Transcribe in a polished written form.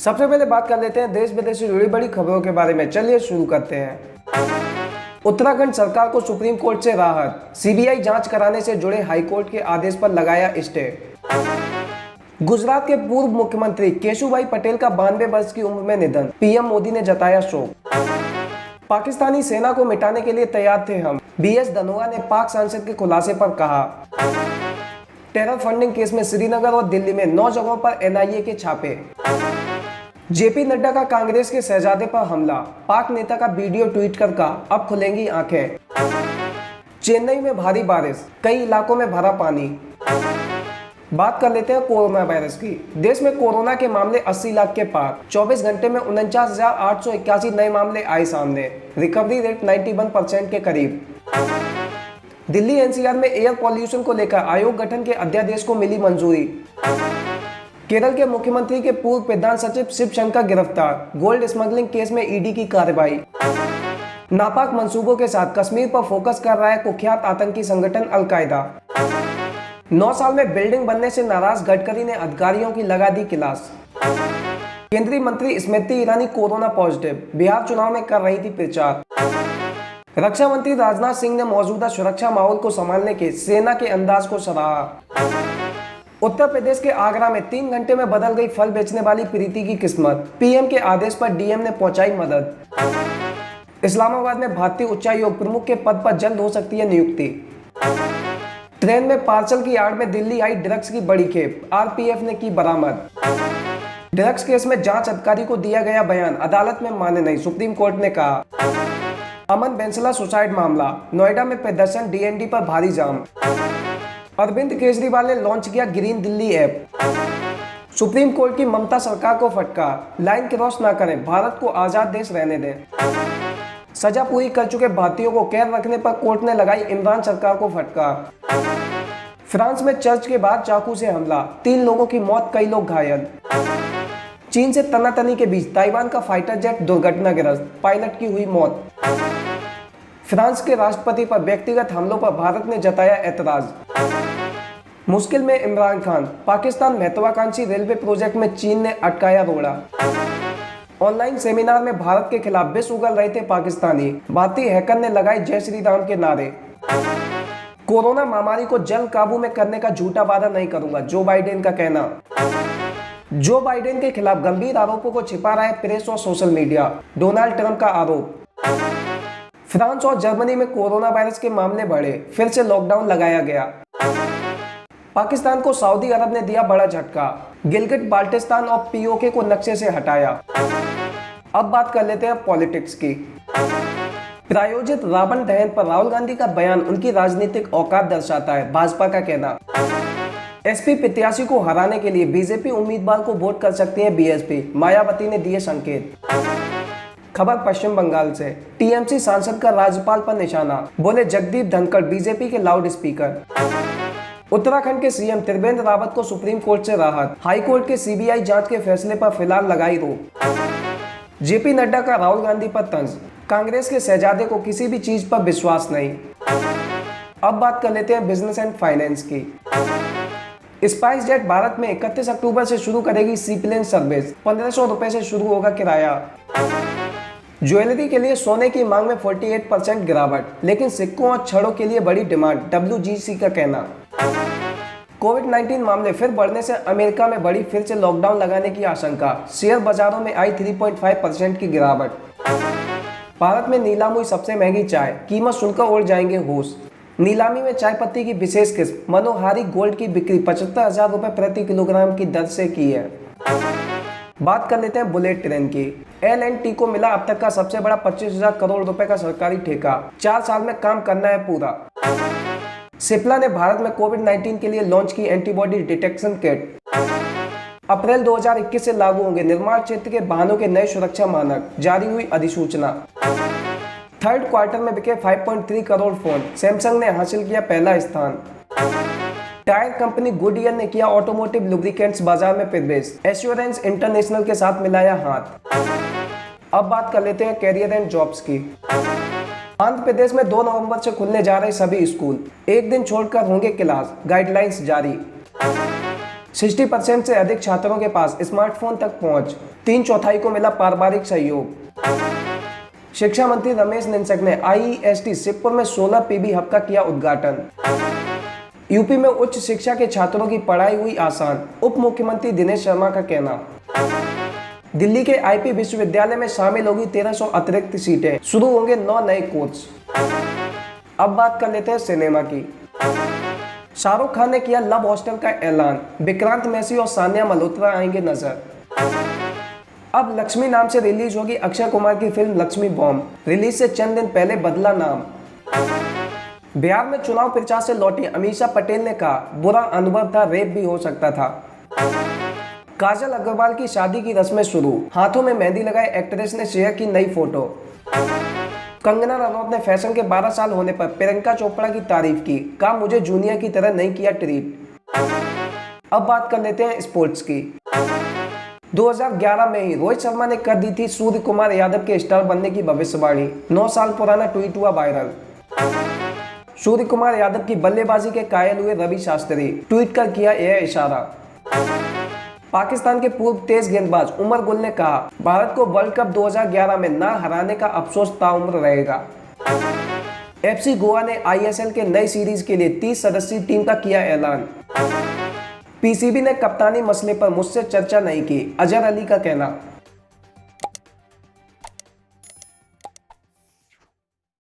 सबसे पहले बात कर लेते हैं देश विदेश से जुड़ी बड़ी खबरों के बारे में। चलिए शुरू करते हैं। उत्तराखंड सरकार को सुप्रीम कोर्ट से राहत, सीबीआई जांच कराने से जुड़े हाईकोर्ट के आदेश पर लगाया स्टे। गुजरात के पूर्व मुख्यमंत्री केशुभाई पटेल का 92 वर्ष की उम्र में निधन, पीएम मोदी ने जताया शोक। पाकिस्तानी सेना को मिटाने के लिए तैयार थे हम, बीएस धनोआ ने पाक सांसद के खुलासे पर कहा। टेरर फंडिंग केस में श्रीनगर और दिल्ली में 9 जगहों पर एनआईए के छापे। जेपी नड्डा का कांग्रेस के शहजादे पर हमला, पाक नेता का वीडियो ट्वीट कर कहा अब खुलेंगी आंखें। चेन्नई में भारी बारिश, कई इलाकों में भरा पानी। बात कर लेते हैं कोरोना वायरस की। देश में कोरोना के मामले 80 लाख के पार, 24 घंटे में 49,881 नए मामले आए सामने, रिकवरी रेट 91% के करीब। दिल्ली एनसीआर में एयर पॉल्यूशन को लेकर आयोग गठन के अध्यादेश को मिली मंजूरी। केरल के मुख्यमंत्री के पूर्व प्रधान सचिव शिव शंकर गिरफ्तार, गोल्ड स्मगलिंग केस में ईडी की कार्रवाई। नापाक मंसूबों के साथ कश्मीर पर फोकस कर रहा है कुख्यात आतंकी संगठन अलकायदा। 9 साल में बिल्डिंग बनने से नाराज गडकरी ने अधिकारियों की लगा दी क्लास। केंद्रीय मंत्री स्मृति ईरानी कोरोना पॉजिटिव, बिहार चुनाव में कर रही थी प्रचार। रक्षा मंत्री राजनाथ सिंह ने मौजूदा सुरक्षा माहौल को संभालने के सेना के अंदाज को सराहा। उत्तर प्रदेश के आगरा में 3 घंटे में बदल गई फल बेचने वाली प्रीति की किस्मत, पीएम के आदेश पर डीएम ने पहुंचाई मदद। इस्लामाबाद में भारतीय उच्चायोग प्रमुख के पद पर जल्द हो सकती है नियुक्ति। ट्रेन में पार्सल की आड़ में दिल्ली आई ड्रग्स की बड़ी खेप, आरपीएफ ने की बरामद। ड्रग्स केस में जांच अधिकारी को दिया गया बयान, अदालत में माने नहीं, सुप्रीम कोर्ट ने कहा। अमन बेंसला सुसाइड मामला, नोएडा में प्रदर्शन, डीएनडी पर भारी जाम। अरविंद केजरीवाल ने लॉन्च किया green Delhi app. Supreme court की ममता सरकार को फटकार, लाइन क्रॉस ना करें, भारत को आजाद देश रहने दें। सजा पूरी कर चुके भारतीयों को कैद रखने पर कोर्ट ने लगाई इमरान सरकार को फटकार। फ्रांस में चर्च के बाद चाकू से हमला, 3 लोगों की मौत, कई लोग घायल। चीन से तनातनी के बीच ताइवान का फाइटर जेट दुर्घटनाग्रस्त, पायलट की हुई मौत। फ्रांस के राष्ट्रपति पर व्यक्तिगत हमलों पर भारत ने जताया ऐतराज। मुश्किल में इमरान खान, पाकिस्तान महत्वाकांक्षी रेलवे प्रोजेक्ट में चीन ने अटकाया रोड़ा। ऑनलाइन सेमिनार में भारत के खिलाफ विष उगल रहे थे पाकिस्तानी, भारतीय हैकर ने लगाए जय श्री राम के नारे। कोरोना महामारी को जल्द काबू में करने का झूठा वादा नहीं करूंगा, जो बाइडेन का कहना। जो बाइडेन के खिलाफ गंभीर आरोपों को छिपा रहा है प्रेस और सोशल मीडिया, डोनाल्ड ट्रंप का आरोप। फ्रांस और जर्मनी में कोरोना वायरस के मामले बढ़े, फिर से लॉकडाउन लगाया गया। पाकिस्तान को सऊदी अरब ने दिया बड़ा झटका, गिलगिट बाल्टिस्तान और पीओके को नक्शे से हटाया। अब बात कर लेते हैं पॉलिटिक्स की। प्रायोजित रावण दहन पर राहुल गांधी का बयान उनकी राजनीतिक औकात दर्शाता है, भाजपा का कहना। एसपी प्रत्याशी को हराने के लिए बीजेपी उम्मीदवार को वोट कर सकती है बीएसपी, मायावती ने दिए संकेत। खबर पश्चिम बंगाल से, टीएमसी सांसद का राज्यपाल पर निशाना, बोले जगदीप धनखड़ बीजेपी के लाउड स्पीकर। उत्तराखंड के सीएम त्रिवेंद्र रावत को सुप्रीम कोर्ट से राहत, हाई कोर्ट के सीबीआई जांच के फैसले पर फिलहाल लगाई रोक। जेपी नड्डा का राहुल गांधी पर तंज, कांग्रेस के शहजादे को किसी भी चीज पर विश्वास नहीं। अब बात कर लेते हैं बिजनेस एंड फाइनेंस की। स्पाइस जेट भारत में 31 अक्टूबर से शुरू करेगी सीप्लेन सर्विस, 1500 रुपए से शुरू होगा किराया। ज्वेलरी के लिए सोने की मांग में 48% गिरावट, लेकिन सिक्कों और छड़ों के लिए बड़ी डिमांड, WGC का कहना। कोविड-19 मामले फिर बढ़ने से अमेरिका में बढ़ी फिर से लॉकडाउन लगाने की आशंका, शेयर बाजारों में आई 3.5% की गिरावट। भारत में नीलाम हुई सबसे महंगी चाय, कीमत सुनकर उड़ जाएंगे होश। नीलामी में चाय पत्ती की विशेष किस्म मनोहारी गोल्ड की बिक्री 75,000 रुपए प्रति किलोग्राम की दर से की है। बात कर लेते हैं बुलेट ट्रेन की। L&T को मिला अब तक का सबसे बड़ा 25,000 करोड़ रुपए का सरकारी ठेका, 4 साल में काम करना है पूरा। सिप्ला ने भारत में कोविड-19 के लिए लॉन्च की एंटीबॉडी डिटेक्शन किट। अप्रैल 2021 से लागू होंगे निर्माण क्षेत्र के वाहनों के नए सुरक्षा मानक, जारी हुई अधिसूचना। थर्ड क्वार्टर में बिके 5.3 करोड़ फोन, सैमसंग ने हासिल किया पहला स्थान। टायर कंपनी गुडईयर ने किया ऑटोमोटिव लुब्रिकेंट्स बाजार में प्रवेश, एश्योरेंस इंटरनेशनल के साथ मिलाया हाथ। अब बात कर लेते हैं कैरियर एंड जॉब्स की। आंध्र प्रदेश में 2 नवंबर से खुलने जा रहे सभी स्कूल, एक दिन छोड़कर होंगे क्लास, गाइडलाइंस जारी। 60% से अधिक छात्रों के पास स्मार्टफोन तक पहुंच, 3/4 को मिला पारिवारिक सहयोग। शिक्षा मंत्री रमेश निंसक ने IEST शिवपुर में 16 PB हब का किया उद्घाटन। यूपी में उच्च शिक्षा के छात्रों की पढ़ाई हुई आसान, उप मुख्यमंत्री दिनेश शर्मा का कहना। दिल्ली के IP विश्वविद्यालय में शामिल होगी 1300 अतिरिक्त सीटें, शुरू होंगे 9 नए कोर्स। अब बात कर लेते हैं सिनेमा की। शाहरुख खान ने किया लव हॉस्टल का ऐलान, विक्रांत मैसी और सानिया मल्होत्रा आएंगे नजर। अब लक्ष्मी नाम से रिलीज होगी अक्षय कुमार की फिल्म लक्ष्मी बॉम्ब, रिलीज से चंद दिन पहले बदला नाम। बिहार में चुनाव प्रचार से लौटी अमीषा पटेल ने कहा, बुरा अनुभव था, रेप भी हो सकता था। काजल अग्रवाल की शादी की रस्में शुरू, हाथों में मेहंदी लगाए एक्ट्रेस ने शेयर की नई फोटो। कंगना रनौत ने फैशन के 12 साल होने पर प्रियंका चोपड़ा की तारीफ की, कहा मुझे जूनियर की तरह नहीं किया ट्रीट। अब बात कर लेते हैं स्पोर्ट्स की। 2011 में ही रोहित शर्मा ने कर दी थी सूर्य कुमार यादव के स्टार बनने की भविष्यवाणी। 9 साल पुराना ट्वीट हुआ वायरल। सूर्य कुमार यादव की बल्लेबाजी के कायल हुए रवि शास्त्री, ट्वीट कर किया यह इशारा। पाकिस्तान के पूर्व तेज गेंदबाज उमर गुल ने कहा, भारत को वर्ल्ड कप 2011 में न हराने का अफसोस ताउम्र रहेगा। FC गोवा ने ISL के नई सीरीज के लिए 30 सदस्यीय टीम का किया ऐलान। PCB ने कप्तानी मसले पर मुझसे चर्चा नहीं की, अजहर अली का कहना।